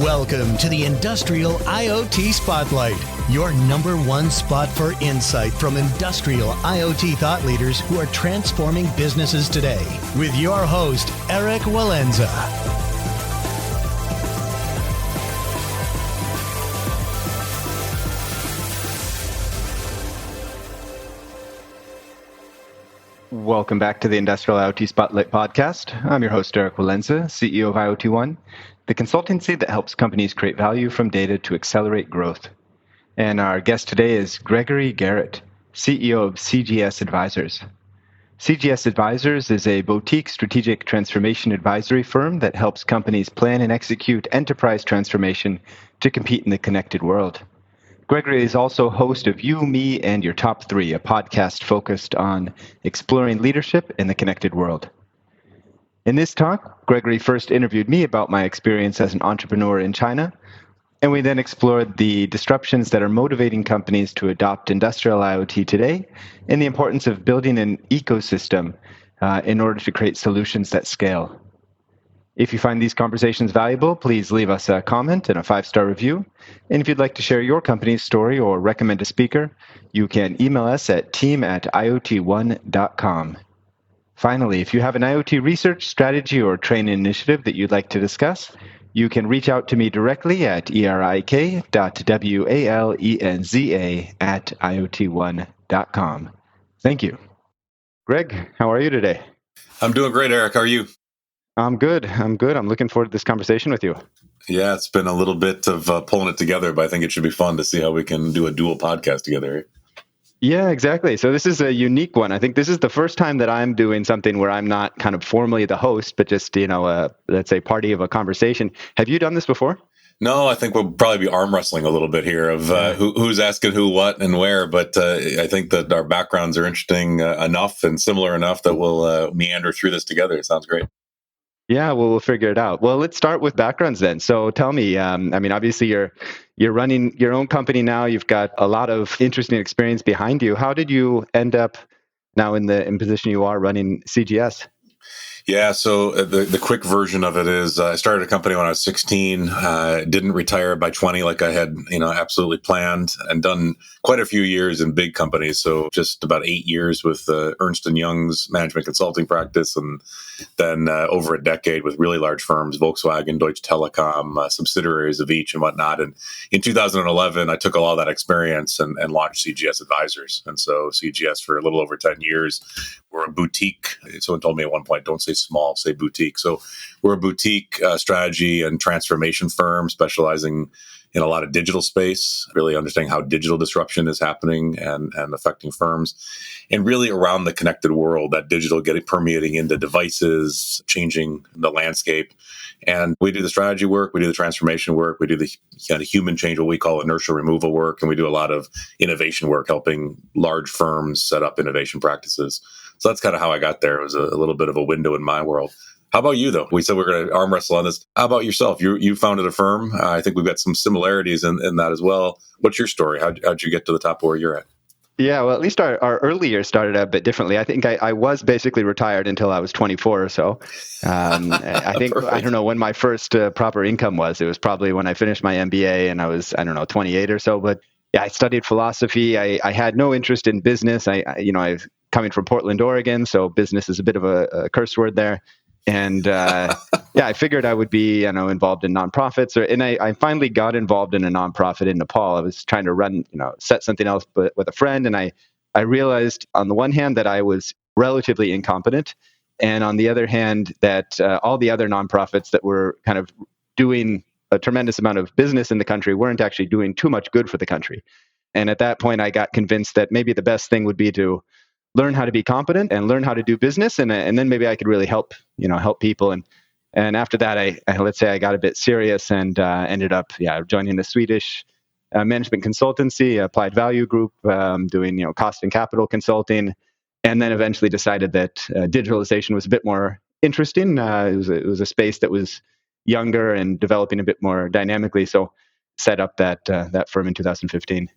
Welcome to the Industrial IoT Spotlight, your number one spot for insight from industrial IoT thought leaders who are transforming businesses today. With your host, Erik Walenza. Welcome back to the Industrial IoT Spotlight podcast. I'm your host, Erik Walenza, CEO of IoT One, the consultancy that helps companies create value from data to accelerate growth. And our guest today is Greggory Garrett, CEO of CGS Advisors. CGS Advisors is a boutique strategic transformation advisory firm that helps companies plan and execute enterprise transformation to compete in the connected world. Gregory is also host of You, Me, and Your Top 3, a podcast focused on exploring leadership in the connected world. In this talk, Gregory first interviewed me about my experience as an entrepreneur in China, and we then explored the disruptions that are motivating companies to adopt industrial IoT today and the importance of building an ecosystem in order to create solutions that scale. If you find these conversations valuable, please leave us a comment and a 5-star review. And if you'd like to share your company's story or recommend a speaker, you can email us at team@iot1.com. Finally, if you have an IoT research strategy or training initiative that you'd like to discuss, you can reach out to me directly at erik.walenza@iot1.com. Thank you. Greg, how are you today? I'm doing great, Erik. How are you? I'm good. I'm looking forward to this conversation with you. Yeah, it's been a little bit of pulling it together, but I think it should be fun to see how we can do a dual podcast together. Yeah, exactly. So this is a unique one. I think this is the first time that I'm doing something where I'm not kind of formally the host, but just, let's say party of a conversation. Have you done this before? No, I think we'll probably be arm wrestling a little bit here of who's asking who, what, and where. But I think that our backgrounds are interesting enough and similar enough that we'll meander through this together. It sounds great. Yeah, well, we'll figure it out. Well, let's start with backgrounds then. So tell me, obviously you're running your own company now. You've got a lot of interesting experience behind you. How did you end up now in position you are running CGS? Yeah, so the quick version of it is I started a company when I was 16, didn't retire by 20 like I had, absolutely planned, and done quite a few years in big companies. So just about 8 years with Ernst & Young's management consulting practice, and then over a decade with really large firms, Volkswagen, Deutsche Telekom, subsidiaries of each and whatnot. And in 2011, I took a lot of that experience and launched CGS Advisors. And so CGS for a little over 10 years, we're a boutique. Someone told me at one point, don't say small, say boutique. So we're a boutique strategy and transformation firm specializing in a lot of digital space, really understanding how digital disruption is happening and affecting firms, and really around the connected world, that digital permeating into devices, changing the landscape. And we do the strategy work, we do the transformation work, we do the kind of human change, what we call inertia removal work, and we do a lot of innovation work, helping large firms set up innovation practices. So that's kind of how I got there. It was a little bit of a window in my world. How about you, though? We said we're going to arm wrestle on this. How about yourself? You founded a firm. I think we've got some similarities in that as well. What's your story? How'd you get to the top of where you're at? Yeah, well, at least our early years started a bit differently. I think I was basically retired until I was 24 or so. I think, I don't know when my first proper income was. It was probably when I finished my MBA and I was, 28 or so. But yeah, I studied philosophy. I had no interest in business. I'm coming from Portland, Oregon, so business is a bit of a curse word there. And I figured I would be, involved in nonprofits. And I finally got involved in a nonprofit in Nepal. I was trying to set something else with a friend. And I realized on the one hand that I was relatively incompetent. And on the other hand, that all the other nonprofits that were kind of doing a tremendous amount of business in the country weren't actually doing too much good for the country. And at that point, I got convinced that maybe the best thing would be to learn how to be competent and learn how to do business, and then maybe I could really help people. And after that, I got a bit serious and ended up joining a Swedish management consultancy, Applied Value Group, doing cost and capital consulting, and then eventually decided that digitalization was a bit more interesting. It was a space that was younger and developing a bit more dynamically, so set up that firm in 2015.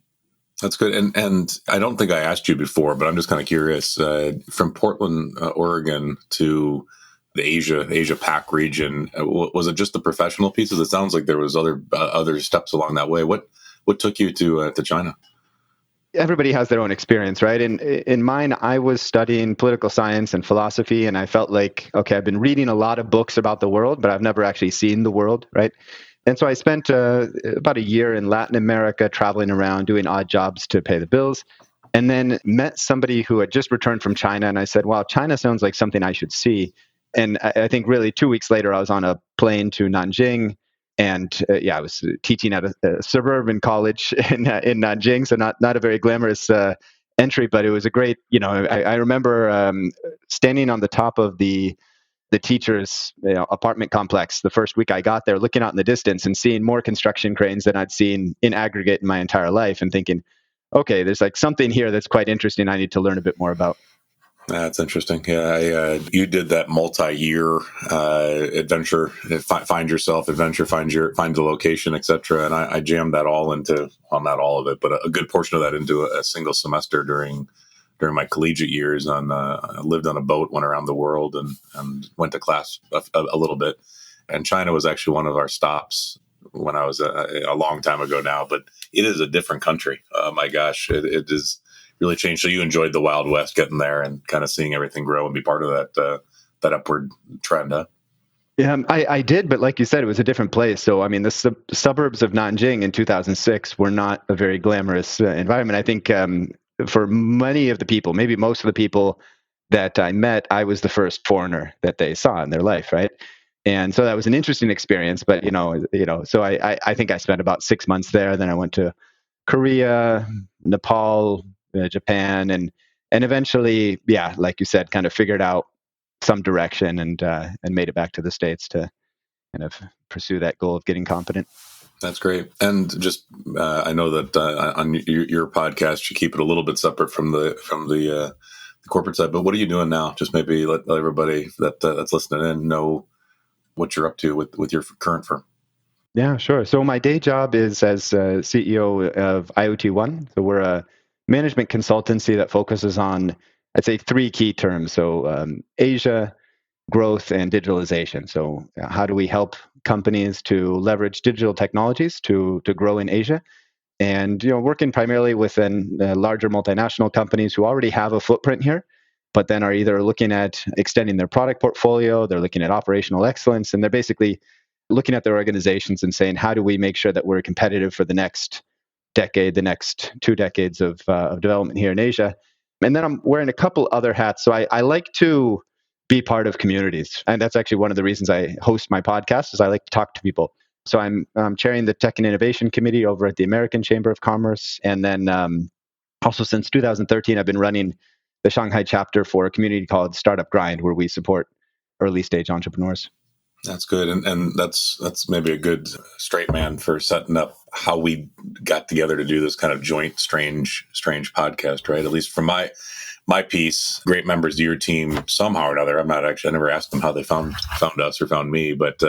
That's good. And I don't think I asked you before, but I'm just kind of curious, from Portland, Oregon to the Asia Pac region. Was it just the professional pieces? It sounds like there was other steps along that way. What took you to China? Everybody has their own experience, right? In mine, I was studying political science and philosophy, and I felt like, okay, I've been reading a lot of books about the world, but I've never actually seen the world, right? And so I spent about a year in Latin America, traveling around, doing odd jobs to pay the bills, and then met somebody who had just returned from China, and I said, wow, China sounds like something I should see. And I think really 2 weeks later, I was on a plane to Nanjing. And I was teaching at a suburban college in Nanjing, so not a very glamorous entry, but it was a great, I remember standing on the top of the teacher's apartment complex the first week I got there, looking out in the distance and seeing more construction cranes than I'd seen in aggregate in my entire life, and thinking, okay, there's like something here that's quite interesting I need to learn a bit more about. That's interesting. Yeah, you did that multi-year adventure, find yourself adventure, find the location, etc. And I jammed that all into, well, not all of it, but a good portion of that into a single semester during my collegiate years. I lived on a boat, went around the world, and went to class a little bit. And China was actually one of our stops when I was a long time ago now. But it is a different country. Oh my gosh, it is really changed. So you enjoyed the Wild West, getting there and kind of seeing everything grow and be part of that upward trend, huh? Yeah, I did, but like you said, it was a different place. So, I mean, the suburbs of Nanjing in 2006 were not a very glamorous environment. I think for many of the people, maybe most of the people that I met, I was the first foreigner that they saw in their life, right? And so that was an interesting experience. But so I think I spent about 6 months there. Then I went to Korea, Nepal, Japan, and eventually, like you said, kind of figured out some direction and made it back to the States to kind of pursue that goal of getting competent. That's great. And just I know that on your podcast you keep it a little bit separate from the corporate side. But what are you doing now? Just maybe let everybody that's listening in know what you're up to with your current firm. Yeah, sure. So my day job is as CEO of IoT One. So we're a management consultancy that focuses on, I'd say, 3 key terms. So Asia, growth, and digitalization. So how do we help companies to leverage digital technologies to grow in Asia? And working primarily within larger multinational companies who already have a footprint here, but then are either looking at extending their product portfolio, they're looking at operational excellence, and they're basically looking at their organizations and saying, how do we make sure that we're competitive for the next decade, the next 2 decades of development here in Asia? And then I'm wearing a couple other hats. So I like to be part of communities. And that's actually one of the reasons I host my podcast, is I like to talk to people. So I'm chairing the Tech and Innovation Committee over at the American Chamber of Commerce. And then also since 2013, I've been running the Shanghai chapter for a community called Startup Grind, where we support early stage entrepreneurs. That's good. And that's maybe a good straight man for setting up how we got together to do this kind of joint strange podcast, right? At least from my piece, great members of your team somehow or another. I never asked them how they found us or found me, but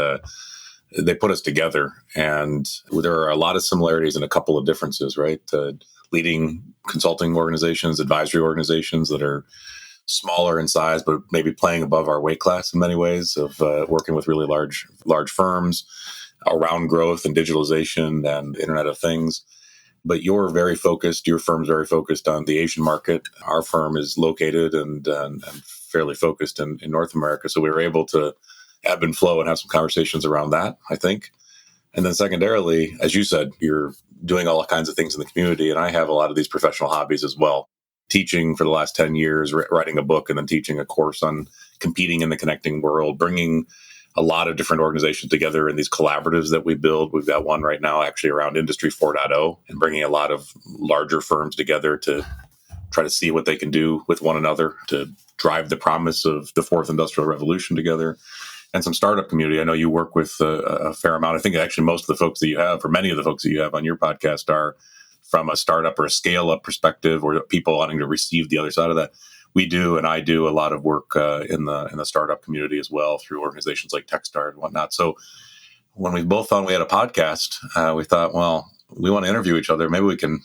they put us together, and there are a lot of similarities and a couple of differences, right? Leading consulting organizations, advisory organizations that are smaller in size, but maybe playing above our weight class in many ways, of working with really large firms around growth and digitalization and Internet of Things. But your firm's very focused on the Asian market. Our firm is located and fairly focused in North America. So we were able to ebb and flow and have some conversations around that, I think. And then secondarily, as you said, you're doing all kinds of things in the community. And I have a lot of these professional hobbies as well. Teaching for the last 10 years, writing a book, and then teaching a course on competing in the connecting world, bringing a lot of different organizations together in these collaboratives that we build. We've got one right now actually around Industry 4.0, and bringing a lot of larger firms together to try to see what they can do with one another to drive the promise of the fourth industrial revolution together. And some startup community. I know you work with a fair amount. I think actually most of the folks that you have, or many of the folks that you have on your podcast, are from a startup or a scale-up perspective, or people wanting to receive the other side of that. We do, and I do a lot of work in the startup community as well, through organizations like Techstart and whatnot. So when we both thought we had a podcast, we thought, well, we want to interview each other. Maybe we can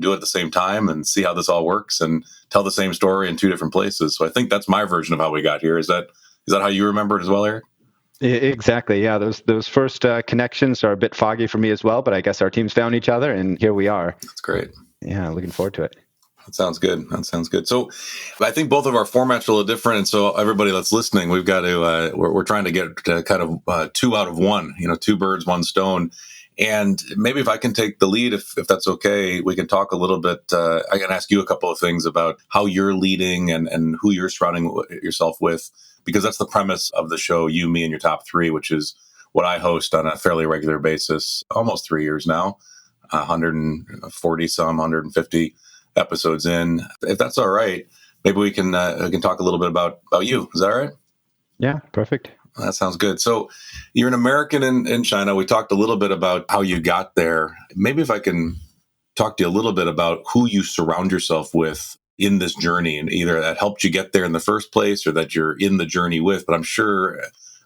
do it at the same time and see how this all works and tell the same story in 2 different places. So I think that's my version of how we got here. Is that Is that how you remember it as well, Erik? Exactly. Yeah. Those first connections are a bit foggy for me as well, but I guess our teams found each other, and here we are. That's great. Yeah, looking forward to it. That sounds good. That sounds good. So, I think both of our formats are a little different, and so everybody that's listening, we've got to we're trying to get kind of two out of one. Two birds, one stone. And maybe if I can take the lead, if that's okay, we can talk a little bit. I can ask you a couple of things about how you're leading and who you're surrounding yourself with, because that's the premise of the show, You, Me, and Your Top Three, which is what I host on a fairly regular basis, almost 3 years now, 140 some, 150 episodes in. If that's all right, maybe we can talk a little bit about you. Is that all right? Yeah, perfect. That sounds good. So you're an American in China. We talked a little bit about how you got there. Maybe if I can talk to you a little bit about who you surround yourself with in this journey, and either that helped you get there in the first place or that you're in the journey with. But I'm sure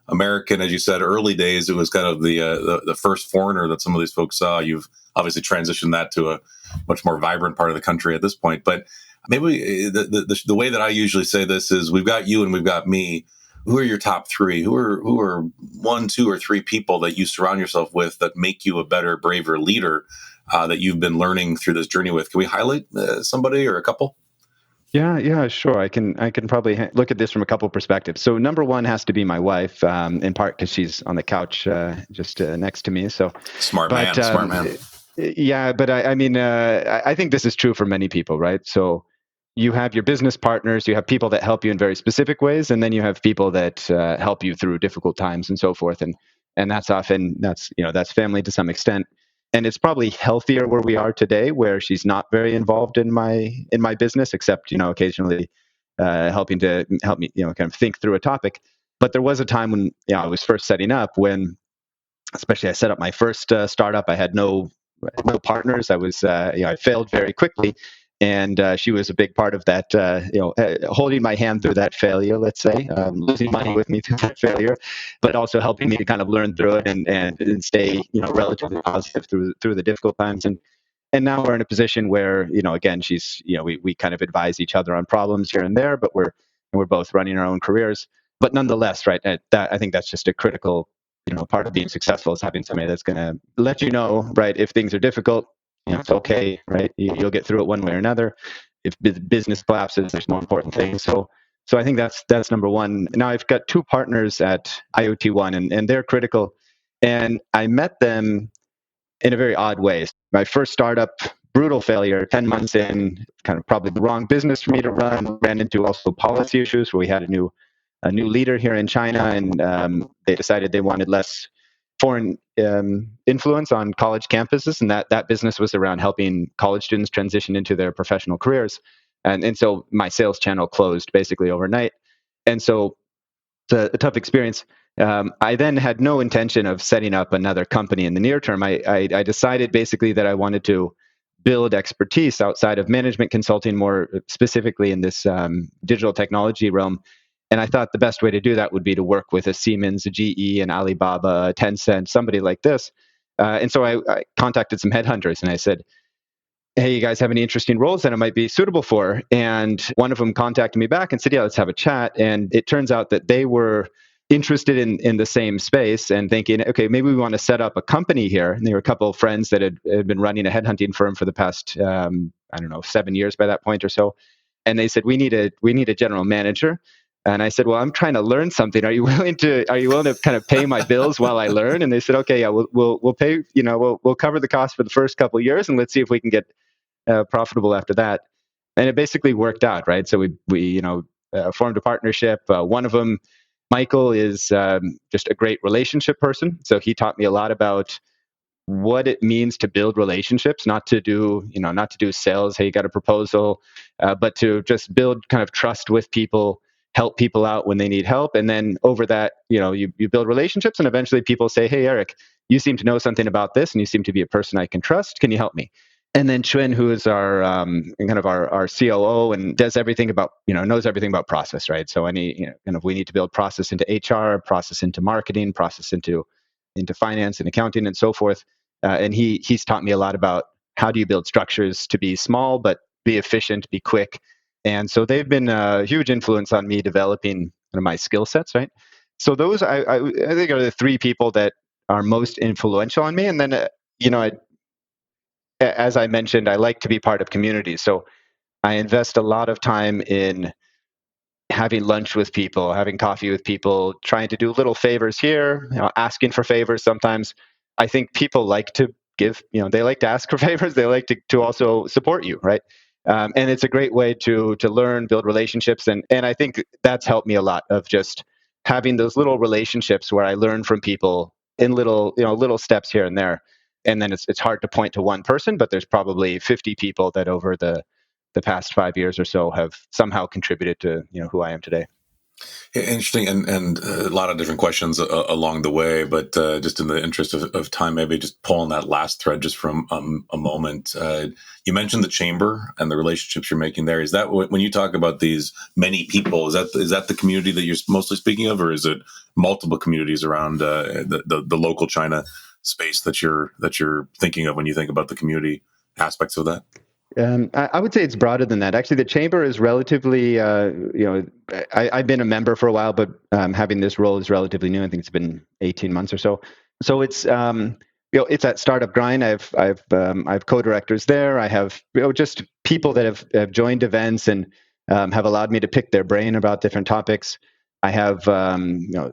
American, as you said, early days, it was kind of the first foreigner that some of these folks saw. You've obviously transitioned that to a much more vibrant part of the country at this point. But maybe the way that I usually say this is, we've got you and we've got me. Who are your top three? Who are 1, 2, or 3 people that you surround yourself with that make you a better, braver leader that you've been learning through this journey with? Can we highlight somebody or a couple? Yeah, sure. I can probably look at this from a couple perspectives. So number one has to be my wife, in part because she's on the couch just next to me. So smart man. Yeah, but I mean, I think this is true for many people, right? So you have your business partners, you have people that help you in very specific ways, and then you have people that help you through difficult times and so forth. And that's often that's family to some extent. And it's probably healthier where we are today, where she's not very involved in my business, except occasionally help me kind of think through a topic. But there was a time when I was first setting up, when especially I set up my first startup. I had no partners. I was I failed very quickly. And she was a big part of that, holding my hand through that failure, let's say, losing money with me through that failure, but also helping me to kind of learn through it and stay, relatively positive through the difficult times. And now we're in a position where, again, she's, we kind of advise each other on problems here and there, but we're both running our own careers. But nonetheless, right, I think that's just a critical, part of being successful, is having somebody that's going to let you know, right, if things are difficult. It's okay, right? You'll get through it one way or another. If business collapses, there's more important things. So I think that's number one. Now I've got 2 partners at IIoT One, and they're critical. And I met them in a very odd way. My first startup, brutal failure, 10 months in, kind of probably the wrong business for me to run. Ran into also policy issues where we had a new leader here in China, and they decided they wanted less foreign influence on college campuses, and that business was around helping college students transition into their professional careers. And so my sales channel closed basically overnight. And so a tough experience. I then had no intention of setting up another company in the near term. I decided basically that I wanted to build expertise outside of management consulting, more specifically in this digital technology realm. And I thought the best way to do that would be to work with a Siemens, a GE, an Alibaba, a Tencent, somebody like this. And so I contacted some headhunters and I said, hey, you guys have any interesting roles that I might be suitable for? And one of them contacted me back and said, yeah, let's have a chat. And it turns out that they were interested in the same space and thinking, okay, maybe we want to set up a company here. And they were a couple of friends that had been running a headhunting firm for the past, 7 years by that point or so. And they said, we need a general manager. And I said, well, I'm trying to learn something. Are you willing to kind of pay my bills while I learn? And they said, okay, yeah, we'll pay, we'll cover the cost for the first couple of years, and let's see if we can get profitable after that. And it basically worked out, right? So we formed a partnership. One of them, Michael, is just a great relationship person. So he taught me a lot about what it means to build relationships, not to do sales. Hey, you got a proposal, but to just build kind of trust with people, help people out when they need help. And then over that, you build relationships, and eventually people say, hey, Erik, you seem to know something about this and you seem to be a person I can trust. Can you help me? And then Chuen, who is our kind of our COO and does everything about, knows everything about process, right? So we need to build process into HR, process into marketing, process into finance and accounting and so forth. And he's taught me a lot about how do you build structures to be small, but be efficient, be quick. And so they've been a huge influence on me developing of my skill sets, right? So those I think are the three people that are most influential on me. And then as I mentioned, I like to be part of communities. So I invest a lot of time in having lunch with people, having coffee with people, trying to do little favors here, asking for favors sometimes. I think people like to give, they like to ask for favors. They like to also support you, right? And it's a great way to learn, build relationships. And I think that's helped me a lot of just having those little relationships where I learn from people in little steps here and there. And then it's hard to point to one person, but there's probably 50 people that over the past 5 years or so have somehow contributed to who I am today. Interesting, and a lot of different questions along the way, but just in the interest of time, maybe just pulling that last thread just from a moment. You mentioned the chamber and the relationships you're making there. Is that when you talk about these many people? Is that the community that you're mostly speaking of, or is it multiple communities around the local China space that you're thinking of when you think about the community aspects of that? I would say it's broader than that. Actually, the chamber is relatively, I've been a member for a while, but having this role is relatively new. I think it's been 18 months or so. So it's, it's at Startup Grind. I've co-directors there. I have just people that have joined events and have allowed me to pick their brain about different topics. I have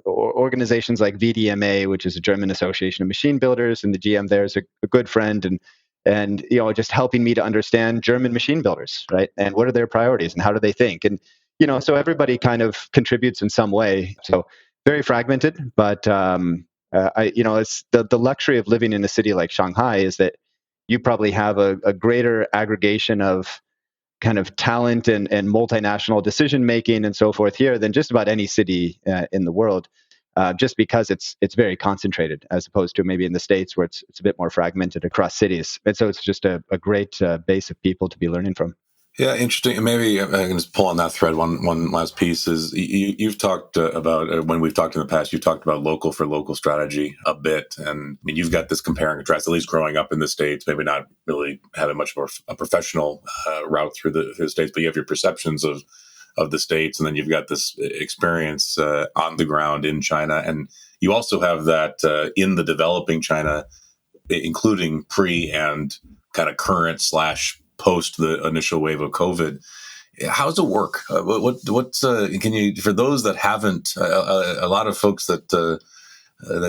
organizations like VDMA, which is a German Association of Machine Builders, and the GM there is a good friend and just helping me to understand German machine builders, right? And what are their priorities and how do they think? And so everybody kind of contributes in some way. So very fragmented, but it's the luxury of living in a city like Shanghai is that you probably have a greater aggregation of kind of talent and multinational decision making and so forth here than just about any city in the world. Just because it's very concentrated as opposed to maybe in the States where it's a bit more fragmented across cities. And so it's just a great base of people to be learning from. Yeah, interesting. And maybe I can just pull on that thread. One last piece is you've talked about when we've talked in the past. You've talked about local for local strategy a bit, and I mean you've got this compare and contrast. At least growing up in the States, maybe not really having much more a professional route through the States, but you have your perceptions of the States, and then you've got this experience on the ground in China, and you also have that in the developing China, including pre and kind of current / post the initial wave of COVID. How does it work? What's can you, for those that haven't, a lot of folks that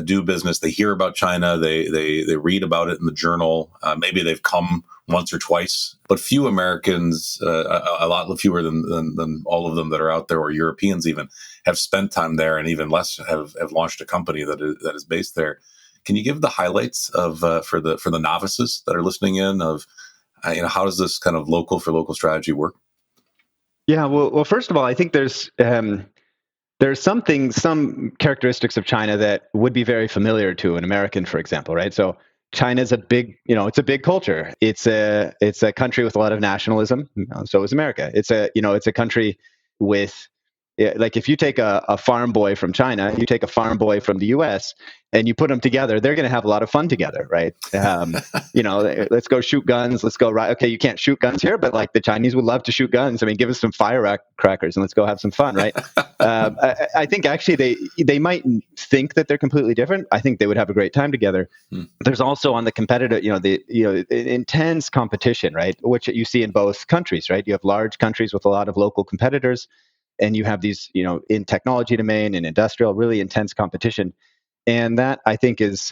do business, they hear about China, they read about it in the journal. Maybe they've come once or twice, but few Americans, a lot fewer than all of them that are out there, or Europeans even, have spent time there, and even less have launched a company that is based there. Can you give the highlights of for the novices that are listening in of how does this kind of local for local strategy work? Yeah, well, first of all, I think there's some characteristics of China that would be very familiar to an American, for example, right? So China's a big, it's a big culture. It's a country with a lot of nationalism. So is America. It's a country with, like, if you take a farm boy from China, you take a farm boy from the U.S., and you put them together, they're going to have a lot of fun together, right? Let's go shoot guns. Let's go ride. Okay, you can't shoot guns here, but like the Chinese would love to shoot guns. I mean, give us some firecrackers and let's go have some fun, right? I think actually they might think that they're completely different. I think they would have a great time together. There's also on the competitive, the intense competition, right? Which you see in both countries, right? You have large countries with a lot of local competitors, and you have these, in technology domain and industrial, really intense competition. And that, I think, is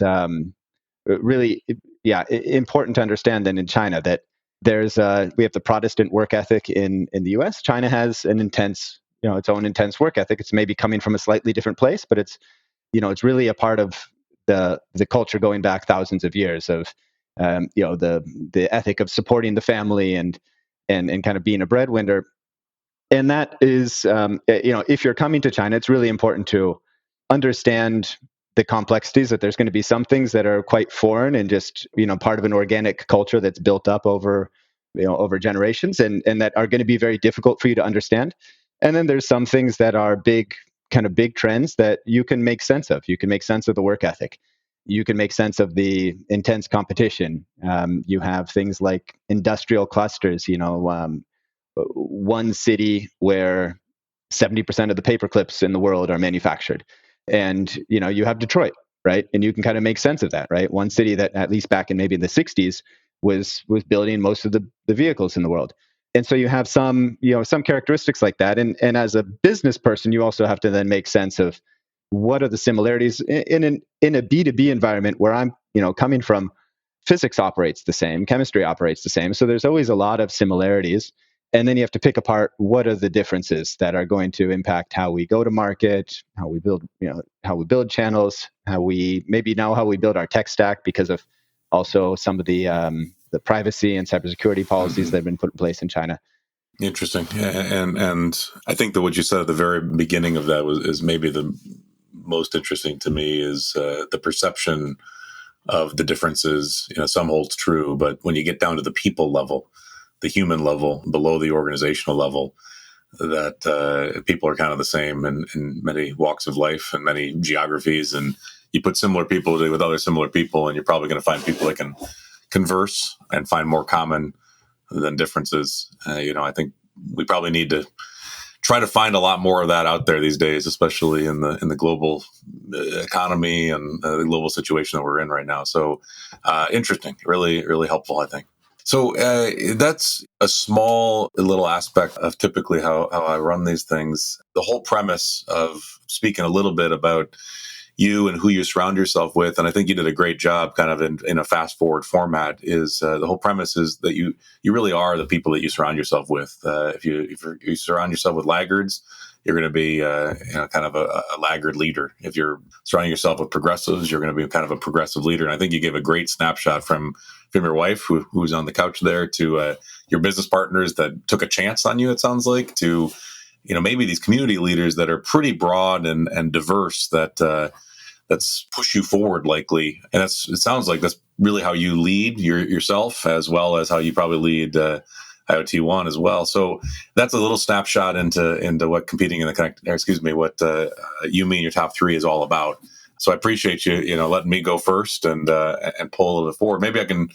really, important to understand. And in China, that we have the Protestant work ethic in the U.S. China has an intense, its own intense work ethic. It's maybe coming from a slightly different place, but it's really a part of the culture going back thousands of years of, the ethic of supporting the family and kind of being a breadwinner. And that is, if you're coming to China, it's really important to understand the complexities, that there's going to be some things that are quite foreign and just, part of an organic culture that's built up over generations and that are going to be very difficult for you to understand. And then there's some things that are big trends that you can make sense of. You can make sense of the work ethic. You can make sense of the intense competition. You have things like industrial clusters, one city where 70% of the paper clips in the world are manufactured. And, you have Detroit, right? And you can kind of make sense of that, right? One city that, at least back in maybe the 60s, was building most of the vehicles in the world. And so you have some characteristics like that. And as a business person, you also have to then make sense of what are the similarities in a B2B environment where I'm, coming from. Physics operates the same, chemistry operates the same. So there's always a lot of similarities. And then you have to pick apart what are the differences that are going to impact how we go to market, how we build, how we build channels, how we build our tech stack because of also some of the privacy and cybersecurity policies that have been put in place in China. Interesting. And I think that what you said at the very beginning of that is maybe the most interesting to me is the perception of the differences. Some holds true, but when you get down to the people level, the human level, below the organizational level, that people are kind of the same in many walks of life and many geographies. And you put similar people with other similar people, and you're probably going to find people that can converse and find more common than differences. I think we probably need to try to find a lot more of that out there these days, especially in the global economy and the global situation that we're in right now. So interesting, really, really helpful, I think. So that's a small little aspect of typically how I run these things. The whole premise of speaking a little bit about you and who you surround yourself with, and I think you did a great job kind of in a fast forward format, is the whole premise is that you really are the people that you surround yourself with. If you surround yourself with laggards, you're going to be kind of a laggard leader. If you're surrounding yourself with progressives, you're going to be kind of a progressive leader. And I think you gave a great snapshot from your wife, who's on the couch there, to your business partners that took a chance on you, it sounds like, to maybe these community leaders that are pretty broad and diverse that's push you forward likely. And it sounds like that's really how you lead yourself, as well as how you probably lead IoT One as well. So that's a little snapshot into what competing in the connect, what you mean your top three is all about. So I appreciate you, letting me go first and pull a little bit forward. Maybe I can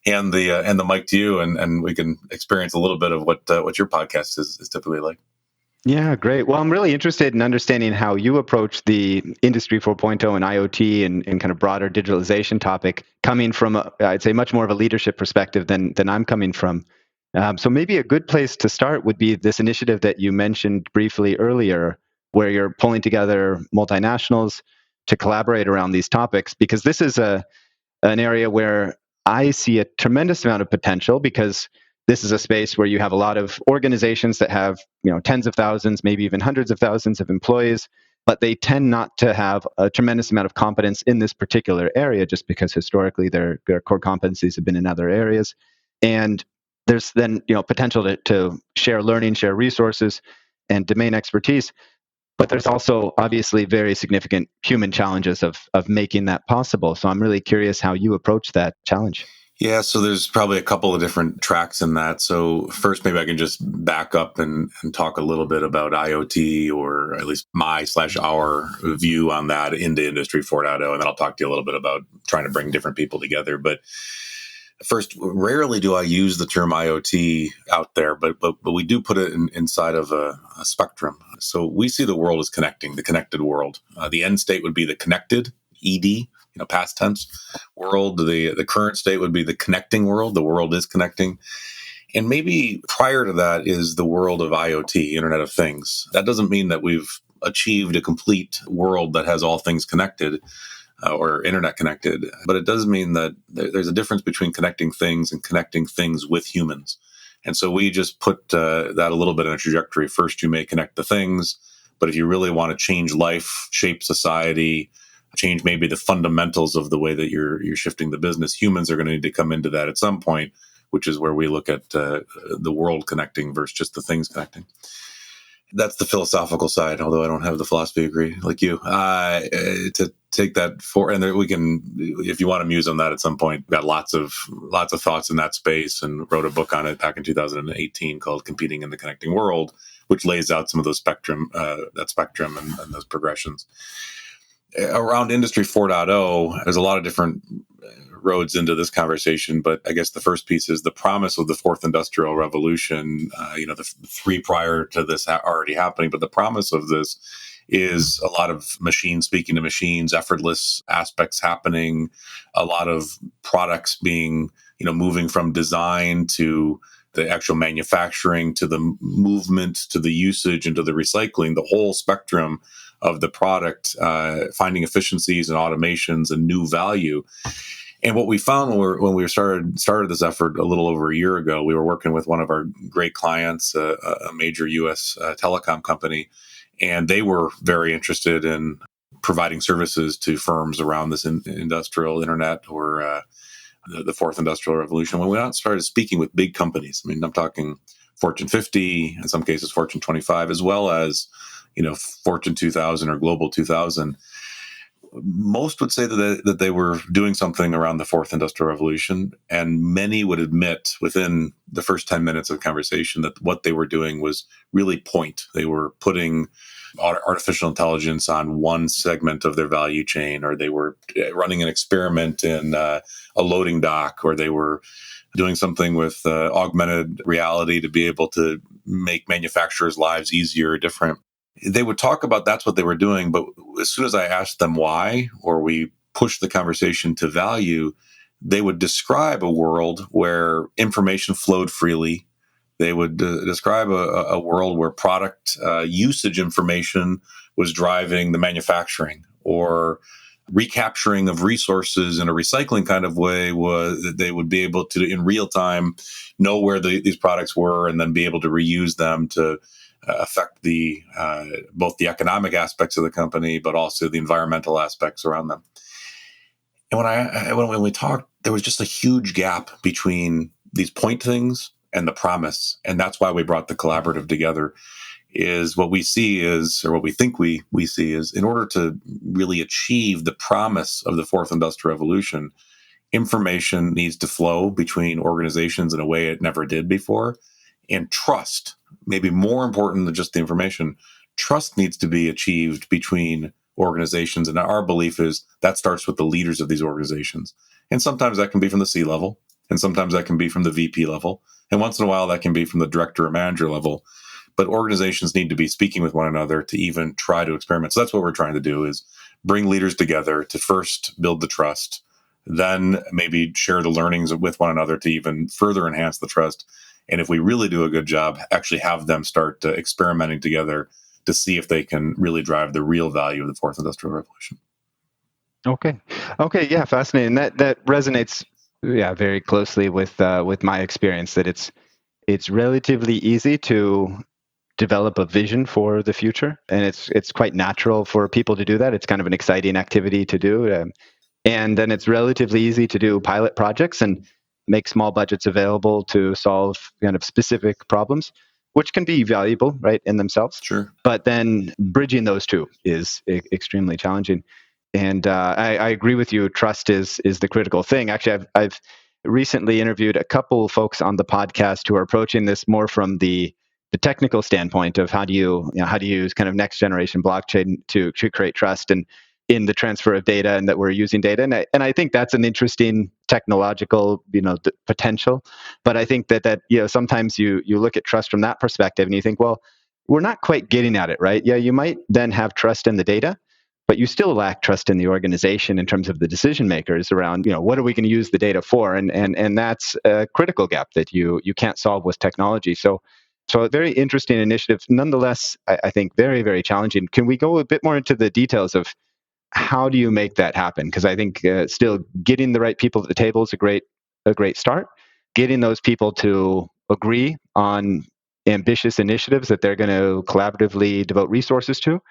hand the mic to you, and we can experience a little bit of what your podcast is typically like. Yeah, great. Well, I'm really interested in understanding how you approach the Industry 4.0 and IoT and kind of broader digitalization topic, coming from, I'd say, much more of a leadership perspective than I'm coming from. So maybe a good place to start would be this initiative that you mentioned briefly earlier, where you're pulling together multinationals to collaborate around these topics, because this is an area where I see a tremendous amount of potential, because this is a space where you have a lot of organizations that have, tens of thousands, maybe even hundreds of thousands of employees, but they tend not to have a tremendous amount of competence in this particular area, just because historically their core competencies have been in other areas. And there's then, potential to share learning, share resources, and domain expertise. But there's also obviously very significant human challenges of making that possible. So I'm really curious how you approach that challenge. Yeah, so there's probably a couple of different tracks in that. So first, maybe I can just back up and talk a little bit about IoT, or at least our view on that into Industry 4.0. And then I'll talk to you a little bit about trying to bring different people together. But first, rarely do I use the term IoT out there, but we do put it inside of a spectrum. So we see the world as the connected world. The end state would be the connected, ED, past tense world. The current state would be the connecting world. The world is connecting. And maybe prior to that is the world of IoT, Internet of Things. That doesn't mean that we've achieved a complete world that has all things connected or internet connected, but it does mean that there's a difference between connecting things and connecting things with humans. And so we just put that a little bit in a trajectory. First, you may connect the things, but if you really want to change life, shape society, change maybe the fundamentals of the way that you're shifting the business, humans are going to need to come into that at some point, which is where we look at the world connecting versus just the things connecting. That's the philosophical side, although I don't have the philosophy degree like you. To take that forward, and we can, if you want to muse on that at some point, got lots of thoughts in that space, and wrote a book on it back in 2018 called "Competing in the Connecting World," which lays out some of those spectrum and those progressions. around Industry 4.0, there's a lot of different roads into this conversation, but I guess the first piece is the promise of the fourth industrial revolution. The three prior to this already happening, but the promise of this is a lot of machines speaking to machines, effortless aspects happening, a lot of products being, moving from design to the actual manufacturing, to the movement, to the usage, and to the recycling, the whole spectrum of the product, finding efficiencies and automations and new value. And what we found when we started this effort a little over a year ago, we were working with one of our great clients, a major U.S. Telecom company, and they were very interested in providing services to firms around this industrial internet or the fourth industrial revolution. When we started speaking with big companies, I mean, I'm talking Fortune 50, in some cases Fortune 25, as well as Fortune 2000 or Global 2000. Most would say that they were doing something around the fourth industrial revolution, and many would admit within the first 10 minutes of the conversation that what they were doing was really point. They were putting artificial intelligence on one segment of their value chain, or they were running an experiment in a loading dock, or they were doing something with augmented reality to be able to make manufacturers' lives easier or different. They would talk about that's what they were doing, but as soon as I asked them why, or we pushed the conversation to value, they would describe a world where information flowed freely. They would describe a world where product usage information was driving the manufacturing, or recapturing of resources in a recycling kind of way. Was they would be able to, in real time, know where these products were and then be able to reuse them to affect the both the economic aspects of the company, but also the environmental aspects around them. And when we talked, there was just a huge gap between these point things and the promise, and that's why we brought the collaborative together. Is what we see is, or what we think we see is, in order to really achieve the promise of the fourth industrial revolution, information needs to flow between organizations in a way it never did before, and trust, maybe more important than just the information, trust needs to be achieved between organizations. And our belief is that starts with the leaders of these organizations. And sometimes that can be from the C-level, and sometimes that can be from the VP level, and once in a while that can be from the director or manager level. But organizations need to be speaking with one another to even try to experiment. So that's what we're trying to do, is bring leaders together to first build the trust, then maybe share the learnings with one another to even further enhance the trust. And if we really do a good job, actually have them start experimenting together to see if they can really drive the real value of the fourth industrial revolution. Okay. Yeah. Fascinating. That resonates, very closely with my experience, that it's relatively easy to develop a vision for the future, and it's quite natural for people to do that. It's kind of an exciting activity to do, and then it's relatively easy to do pilot projects and make small budgets available to solve kind of specific problems, which can be valuable, right, in themselves. Sure. But then bridging those two is extremely challenging. And I agree with you. Trust is the critical thing. Actually, I've recently interviewed a couple folks on the podcast who are approaching this more from the technical standpoint of how do you use kind of next generation blockchain to create trust and in the transfer of data, and that we're using data. And I think that's an interesting technological, potential. But I think that sometimes you look at trust from that perspective and you think, well, we're not quite getting at it, right? Yeah, you might then have trust in the data, but you still lack trust in the organization in terms of the decision makers around, what are we going to use the data for? And that's a critical gap that you can't solve with technology. So a very interesting initiative. Nonetheless, I think very, very challenging. Can we go a bit more into the details of how do you make that happen? Because I think still getting the right people at the table is a great start. Getting those people to agree on ambitious initiatives that they're going to collaboratively devote resources to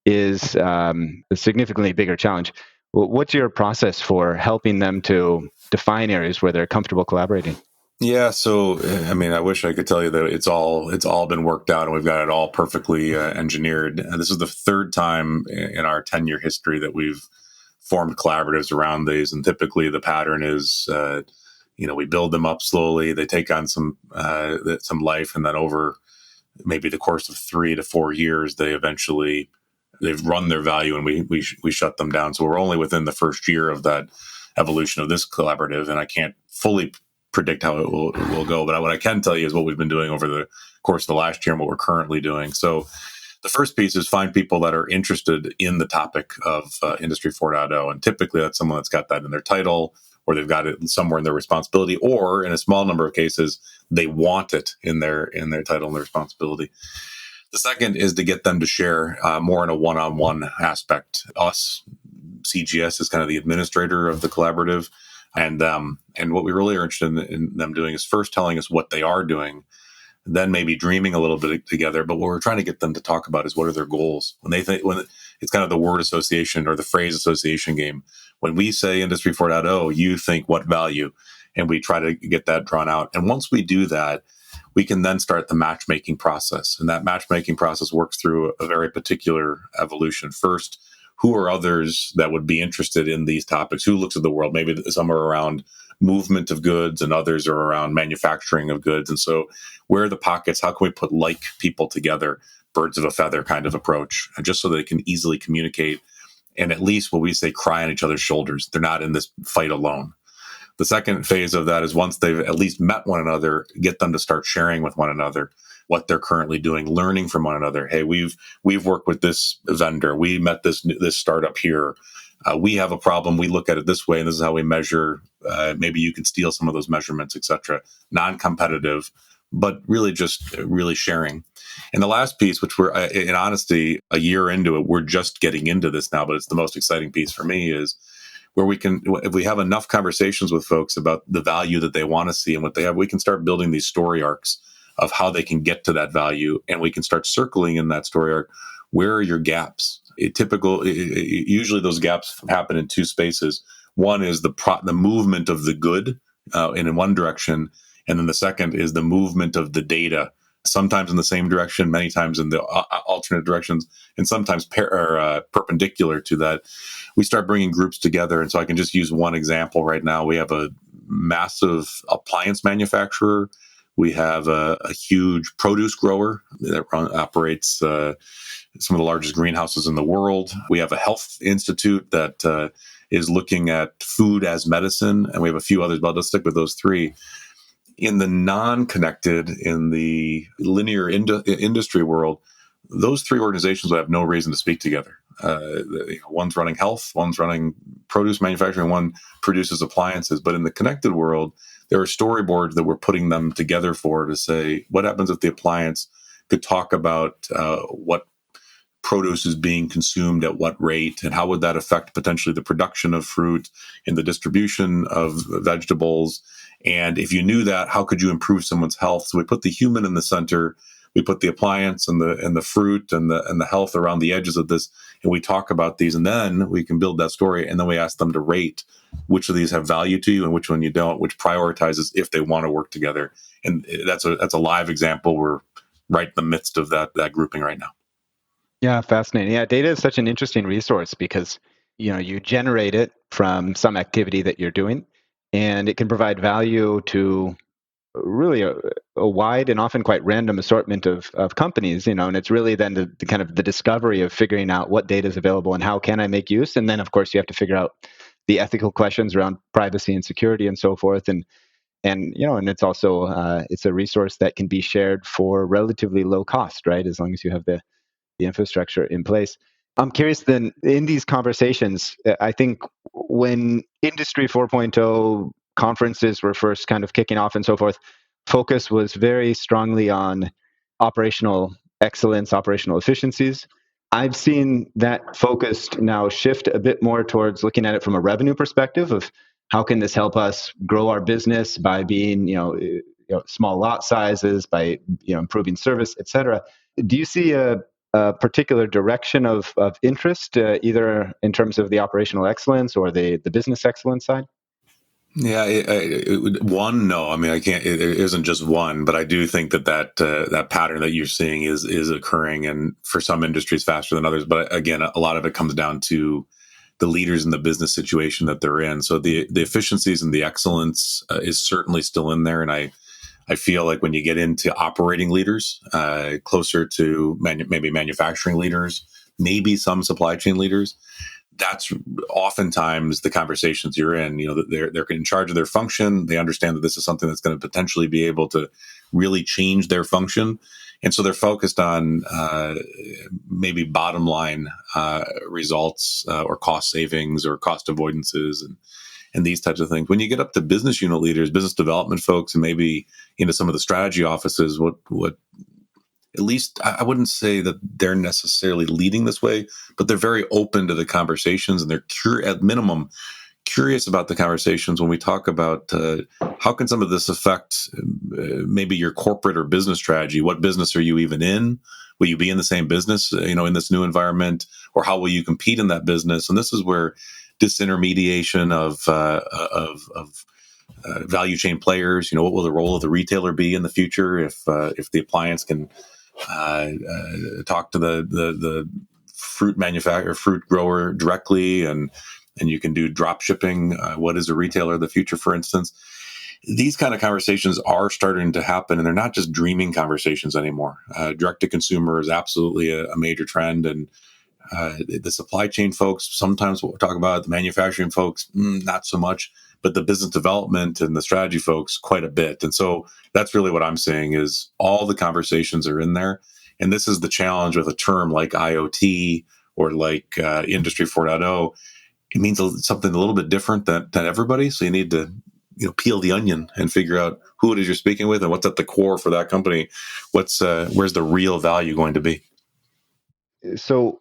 is a significantly bigger challenge. What's your process for helping them to define areas where they're comfortable collaborating? Yeah, so I mean, I wish I could tell you that it's all been worked out and we've got it all perfectly engineered. And this is the third time in our 10-year history that we've formed collaboratives around these. And typically, the pattern is, we build them up slowly. They take on some life, and then over maybe the course of 3 to 4 years, they eventually they've run their value, and we shut them down. So we're only within the first year of that evolution of this collaborative, and I can't fully predict how it will go. But what I can tell you is what we've been doing over the course of the last year and what we're currently doing. So the first piece is find people that are interested in the topic of Industry 4.0. And typically that's someone that's got that in their title, or they've got it somewhere in their responsibility, or in a small number of cases, they want it in their title and their responsibility. The second is to get them to share more in a one-on-one aspect. Us, CGS, is kind of the administrator of the collaborative. And what we really are interested in them doing is first telling us what they are doing, then maybe dreaming a little bit together. But what we're trying to get them to talk about is what are their goals. When it's kind of the word association or the phrase association game. When we say Industry 4.0, you think what value? And we try to get that drawn out. And once we do that, we can then start the matchmaking process. And that matchmaking process works through a very particular evolution. First, who are others that would be interested in these topics? Who looks at the world? Maybe some are around movement of goods and others are around manufacturing of goods. And so where are the pockets? How can we put like people together, birds of a feather kind of approach, and just so they can easily communicate and at least what we say, cry on each other's shoulders. They're not in this fight alone. The second phase of that is once they've at least met one another, get them to start sharing with one another what they're currently doing, learning from one another. Hey, we've worked with this vendor. We met this startup here. We have a problem. We look at it this way, and this is how we measure. Maybe you can steal some of those measurements, etc. Non-competitive, but really just really sharing. And the last piece, which we're, in honesty, a year into it, we're just getting into this now, but it's the most exciting piece for me, is where we can, if we have enough conversations with folks about the value that they want to see and what they have, we can start building these story arcs of how they can get to that value. And we can start circling in that story arc, where are your gaps? Usually those gaps happen in two spaces. One is the movement of the good in one direction. And then the second is the movement of the data, sometimes in the same direction, many times in the alternate directions, and sometimes perpendicular to that. We start bringing groups together. And so I can just use one example right now. We have a massive appliance manufacturer. We have a huge produce grower that operates some of the largest greenhouses in the world. We have a health institute that is looking at food as medicine. And we have a few others, but let's stick with those three. In the non-connected, in the linear industry world, those three organizations will have no reason to speak together. One's running health, one's running produce manufacturing, one produces appliances. But in the connected world, there are storyboards that we're putting them together for to say, what happens if the appliance could talk about what produce is being consumed at what rate, and how would that affect potentially the production of fruit and the distribution of vegetables? And if you knew that, how could you improve someone's health? So we put the human in the center. We put the appliance and the fruit and the health around the edges of this, and we talk about these, and then we can build that story, and then we ask them to rate which of these have value to you and which one you don't, which prioritizes if they want to work together. And that's a live example. We're right in the midst of that grouping right now. Yeah, fascinating. Yeah, data is such an interesting resource because you generate it from some activity that you're doing, and it can provide value to really a wide and often quite random assortment of companies, and it's really then the kind of the discovery of figuring out what data is available and how can I make use. And then, of course, you have to figure out the ethical questions around privacy and security and so forth. And it's also it's a resource that can be shared for relatively low cost, right? As long as you have the infrastructure in place. I'm curious then, in these conversations, I think when Industry 4.0 conferences were first kind of kicking off and so forth, focus was very strongly on operational excellence, operational efficiencies. I've seen that focus now shift a bit more towards looking at it from a revenue perspective of how can this help us grow our business by being, small lot sizes, by improving service, et cetera. Do you see a particular direction of interest, either in terms of the operational excellence or the business excellence side? Yeah, one, no. I mean, I can't. It isn't just one, but I do think that pattern that you're seeing is occurring, and for some industries faster than others. But again, a lot of it comes down to the leaders in the business situation that they're in. So the efficiencies and the excellence is certainly still in there, and I feel like when you get into operating leaders, closer to maybe manufacturing leaders, maybe some supply chain leaders. That's oftentimes the conversations you're in. They're in charge of their function. They understand that this is something that's going to potentially be able to really change their function. And so they're focused on maybe bottom line results or cost savings or cost avoidances and these types of things. When you get up to business unit leaders, business development folks, and maybe into some of the strategy offices, what at least I wouldn't say that they're necessarily leading this way, but they're very open to the conversations, and they're at minimum curious about the conversations when we talk about how can some of this affect maybe your corporate or business strategy. What business are you even in? Will you be in the same business, in this new environment, or how will you compete in that business? And this is where disintermediation of value chain players. What will the role of the retailer be in the future if the appliance can talk to the fruit manufacturer, fruit grower directly, and you can do drop shipping. What is a retailer of the future, for instance? These kind of conversations are starting to happen, and they're not just dreaming conversations anymore. Direct to consumer is absolutely a major trend, and the supply chain folks sometimes we'll talk about, the manufacturing folks not so much, but the business development and the strategy folks quite a bit. And so that's really what I'm saying is all the conversations are in there. And this is the challenge with a term like IoT or like Industry 4.0. It means something a little bit different than everybody. So you need to peel the onion and figure out who it is you're speaking with and what's at the core for that company. Where's the real value going to be? So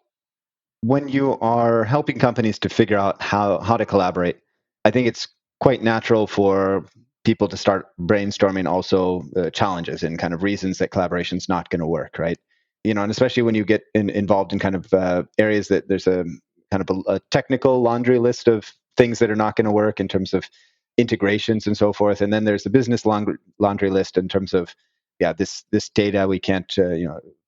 when you are helping companies to figure out how to collaborate, I think it's quite natural for people to start brainstorming also challenges and kind of reasons that collaboration is not going to work, right? And especially when you get involved in kind of areas that there's a kind of a technical laundry list of things that are not going to work in terms of integrations and so forth. And then there's the business laundry list in terms of, this data we can't,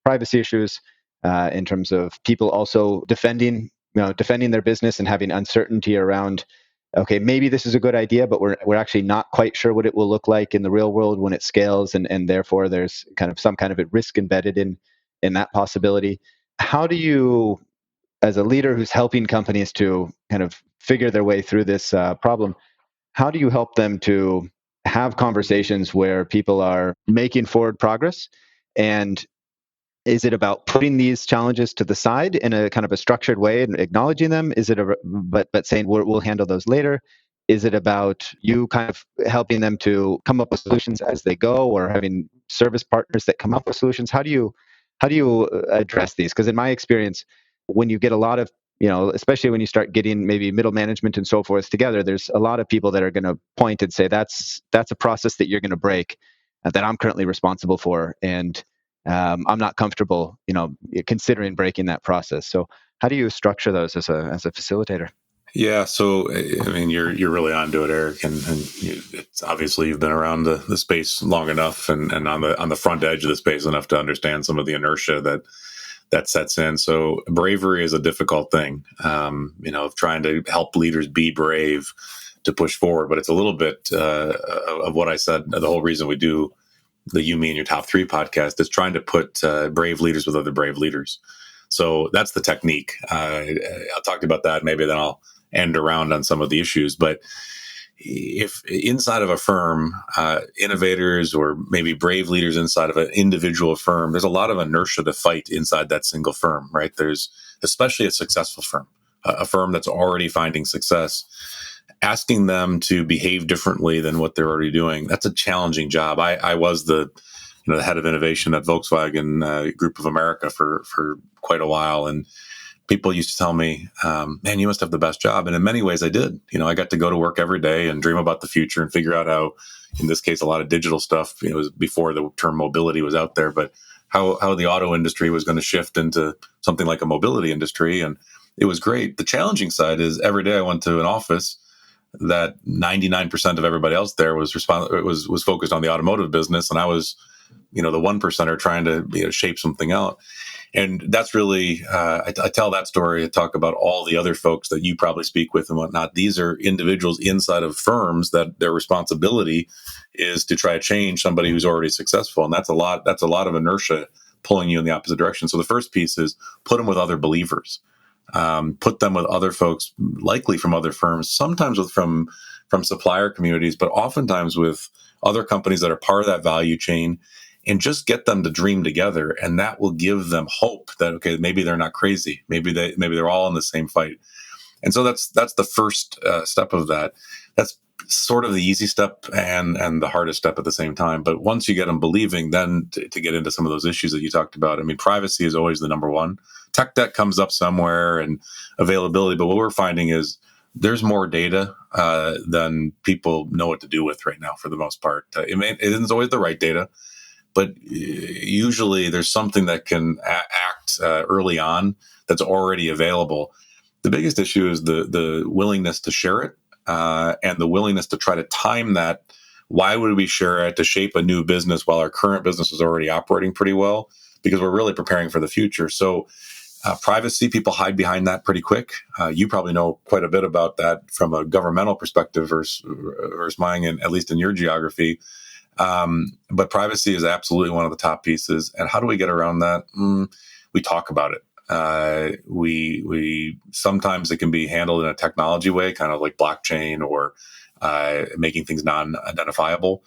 privacy issues, in terms of people also defending their business and having uncertainty around, okay, maybe this is a good idea, but we're actually not quite sure what it will look like in the real world when it scales, and therefore there's kind of some kind of a risk embedded in that possibility. How do you, as a leader who's helping companies to kind of figure their way through this problem, how do you help them to have conversations where people are making forward progress? And is it about putting these challenges to the side in a kind of a structured way and acknowledging them? Is it but saying we'll handle those later? Is it about you kind of helping them to come up with solutions as they go, or having service partners that come up with solutions? How do you address these? Because in my experience, when you get a lot of, especially when you start getting maybe middle management and so forth together, there's a lot of people that are going to point and say that's a process that you're going to break, that I'm currently responsible for, and I'm not comfortable, considering breaking that process. So how do you structure those as a facilitator? Yeah, so I mean, you're really onto it, Erik, and it's obviously you've been around the space long enough, and on the front edge of the space enough to understand some of the inertia that sets in. So bravery is a difficult thing, of trying to help leaders be brave to push forward. But it's a little bit of what I said. The whole reason we do the You, Me, and Your Top 3 podcast is trying to put brave leaders with other brave leaders. So that's the technique. I'll talk about that. Maybe then I'll end around on some of the issues. But if inside of a firm, innovators or maybe brave leaders inside of an individual firm, there's a lot of inertia to fight inside that single firm, right? There's especially a successful firm, a firm that's already finding success. Asking them to behave differently than what they're already doing, that's a challenging job. I was the head of innovation at Volkswagen Group of America for quite a while, and people used to tell me, man, you must have the best job. And in many ways I did. I got to go to work every day and dream about the future and figure out how, in this case, a lot of digital stuff, it was before the term mobility was out there, but how the auto industry was going to shift into something like a mobility industry. And it was great. The challenging side is every day I went to an office that 99% of everybody else there was focused on the automotive business, and I was, the 1%er trying to shape something out. And that's really I tell that story. I talk about all the other folks that you probably speak with and whatnot. These are individuals inside of firms that their responsibility is to try to change somebody who's already successful, and that's a lot of inertia pulling you in the opposite direction. So the first piece is put them with other believers. Put them with other folks, likely from other firms, sometimes from supplier communities, but oftentimes with other companies that are part of that value chain, and just get them to dream together. And that will give them hope that, okay, maybe they're not crazy. Maybe they're all in the same fight. And so that's the first step of that. That's sort of the easy step and the hardest step at the same time. But once you get them believing, then to get into some of those issues that you talked about. I mean, privacy is always the number one. Tech debt comes up somewhere, and availability. But what we're finding is there's more data than people know what to do with right now, for the most part. It isn't always the right data, but usually there's something that can act early on that's already available. The biggest issue is the willingness to share it and the willingness to try to time that. Why would we share it to shape a new business while our current business is already operating pretty well? Because we're really preparing for the future. So privacy, people hide behind that pretty quick. You probably know quite a bit about that from a governmental perspective versus mine, and at least in your geography. But privacy is absolutely one of the top pieces. And how do we get around that? We talk about it. We sometimes it can be handled in a technology way, kind of like blockchain or making things non-identifiable.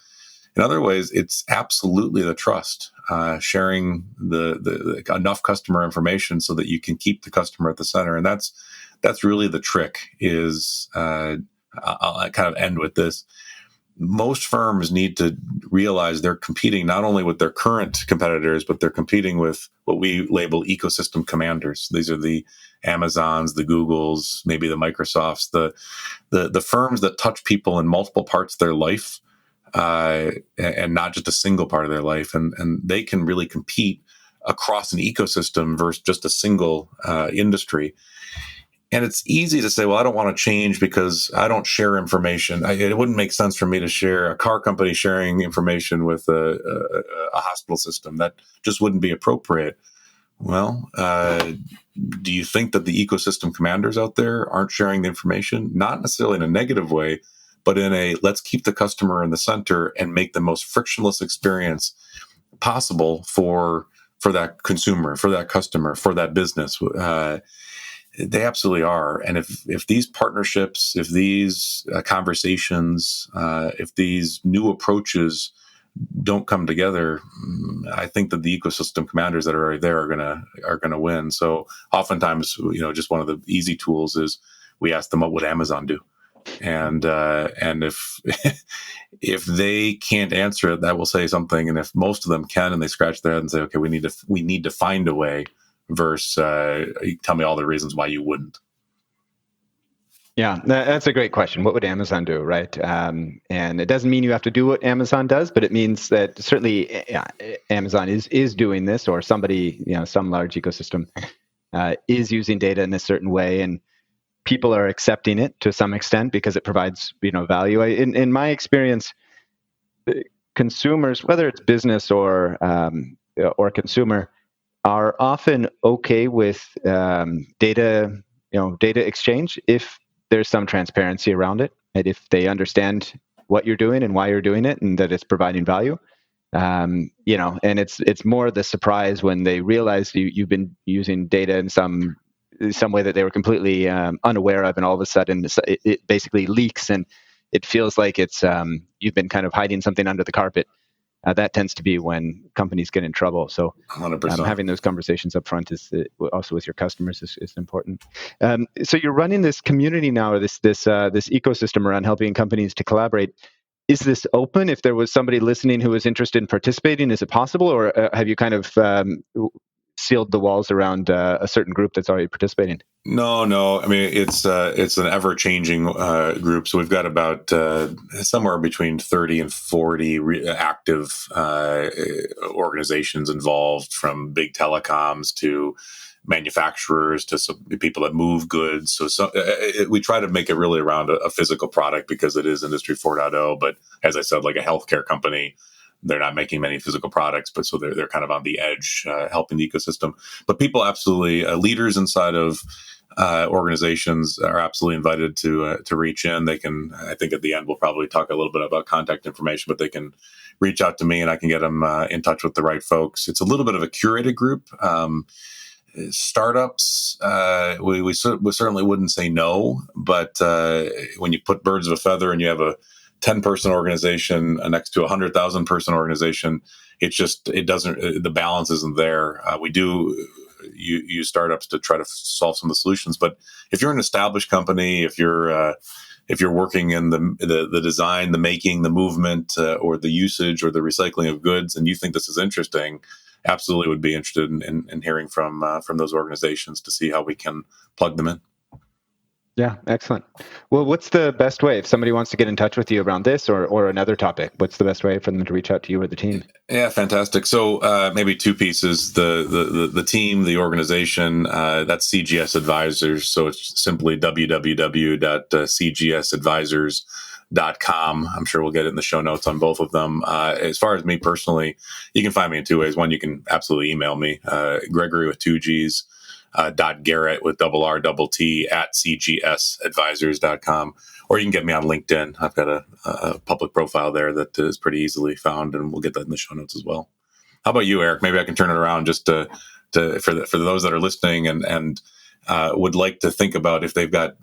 In other ways, it's absolutely the trust, sharing the enough customer information so that you can keep the customer at the center. And that's really the trick. I'll kind of end with this. Most firms need to realize they're competing not only with their current competitors, but they're competing with what we label ecosystem commanders. These are the Amazons, the Googles, maybe the Microsofts, the firms that touch people in multiple parts of their life, and not just a single part of their life. And they can really compete across an ecosystem versus just a single industry. And it's easy to say, well, I don't want to change because I don't share information. It wouldn't make sense for me to share a car company sharing information with a hospital system. That just wouldn't be appropriate. Well, do you think that the ecosystem commanders out there aren't sharing the information? Not necessarily in a negative way, but in a let's keep the customer in the center and make the most frictionless experience possible for that consumer, for that customer, for that business. They absolutely are. And if these partnerships, if these conversations, if these new approaches don't come together, I think that the ecosystem commanders that are already there are gonna win. So oftentimes, just one of the easy tools is we ask them what would Amazon do, and if if they can't answer it, that will say something. And if most of them can, and they scratch their head and say, okay, we need to find a way. Versus tell me all the reasons why you wouldn't. Yeah, that's a great question. What would Amazon do, right? And it doesn't mean you have to do what Amazon does, but it means that certainly Amazon is doing this, or somebody, some large ecosystem is using data in a certain way, and people are accepting it to some extent because it provides value. In my experience, consumers, whether it's business or consumer, are often okay with data exchange if there's some transparency around it, and if they understand what you're doing and why you're doing it, and that it's providing value. And it's more the surprise when they realize you've been using data in some way that they were completely unaware of, and all of a sudden it basically leaks, and it feels like it's you've been kind of hiding something under the carpet. That tends to be when companies get in trouble. So 100%. Having those conversations up front is also with your customers is important. So you're running this community now, or this ecosystem around helping companies to collaborate. Is this open? If there was somebody listening who was interested in participating, is it possible? Or have you kind of sealed the walls around a certain group that's already participating? No. I mean, it's an ever-changing group. So we've got about somewhere between 30 and 40 active organizations involved, from big telecoms to manufacturers to some people that move goods. So we try to make it really around a physical product because it is Industry 4.0. But as I said, like a healthcare company, they're not making many physical products, but so they're kind of on the edge, helping the ecosystem. But people absolutely, leaders inside of organizations are absolutely invited to reach in. They can, I think at the end, we'll probably talk a little bit about contact information, but they can reach out to me and I can get them in touch with the right folks. It's a little bit of a curated group. Startups, we certainly wouldn't say no, but when you put birds of a feather and you have a 10-person organization next to a 100,000-person organization, the balance isn't there. We do use startups to try to solve some of the solutions, but if you're an established company, if you're working in the design, the making, the movement, or the usage or the recycling of goods, and you think this is interesting, absolutely would be interested in hearing from those organizations to see how we can plug them in. Yeah, excellent. Well, what's the best way if somebody wants to get in touch with you around this or another topic? What's the best way for them to reach out to you or the team? Yeah, fantastic. So maybe two pieces: the team, the organization. That's CGS Advisors. So it's simply www.cgsadvisors.com. I'm sure we'll get it in the show notes on both of them. As far as me personally, you can find me in two ways. One, you can absolutely email me, Gregory with 2 G's. Garrett with RRT at cgsadvisors.com, or you can get me on LinkedIn. I've got a public profile there that is pretty easily found, and we'll get that in the show notes as well. How about you, Erik? Maybe I can turn it around just for those that are listening and would like to think about if they've got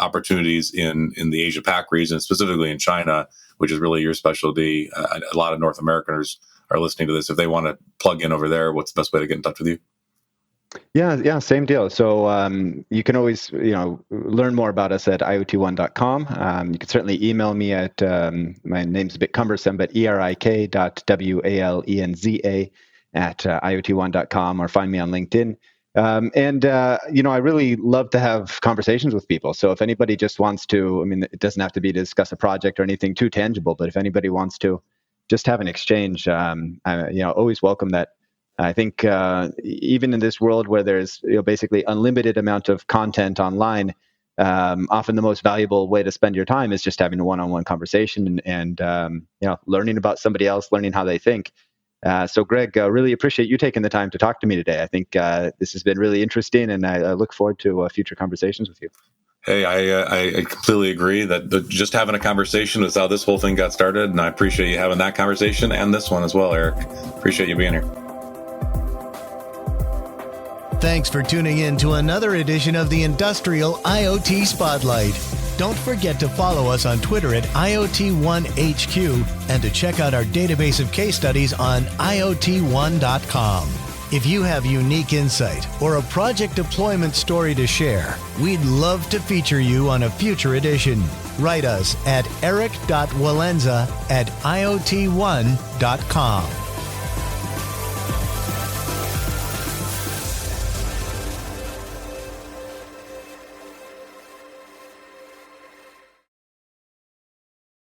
opportunities in the Asia Pac region, specifically in China, which is really your specialty. A lot of North Americans are listening to this. If they want to plug in over there, what's the best way to get in touch with you? Yeah, same deal. So you can always, learn more about us at IoT1.com. You can certainly email me at, my name's a bit cumbersome, but erik.walenza@IoT1.com, or find me on LinkedIn. I really love to have conversations with people. So if anybody just wants to, it doesn't have to be to discuss a project or anything too tangible, but if anybody wants to just have an exchange, always welcome that. I think even in this world where there's basically unlimited amount of content online, often the most valuable way to spend your time is just having a one-on-one conversation and learning about somebody else, learning how they think. So Greg, really appreciate you taking the time to talk to me today. I think this has been really interesting, and I look forward to future conversations with you. Hey, I completely agree that just having a conversation is how this whole thing got started, and I appreciate you having that conversation and this one as well, Erik. Appreciate you being here. Thanks for tuning in to another edition of the Industrial IoT Spotlight. Don't forget to follow us on Twitter at IoT1HQ and to check out our database of case studies on IoT1.com. If you have unique insight or a project deployment story to share, we'd love to feature you on a future edition. Write us at erik.walenza@IoT1.com.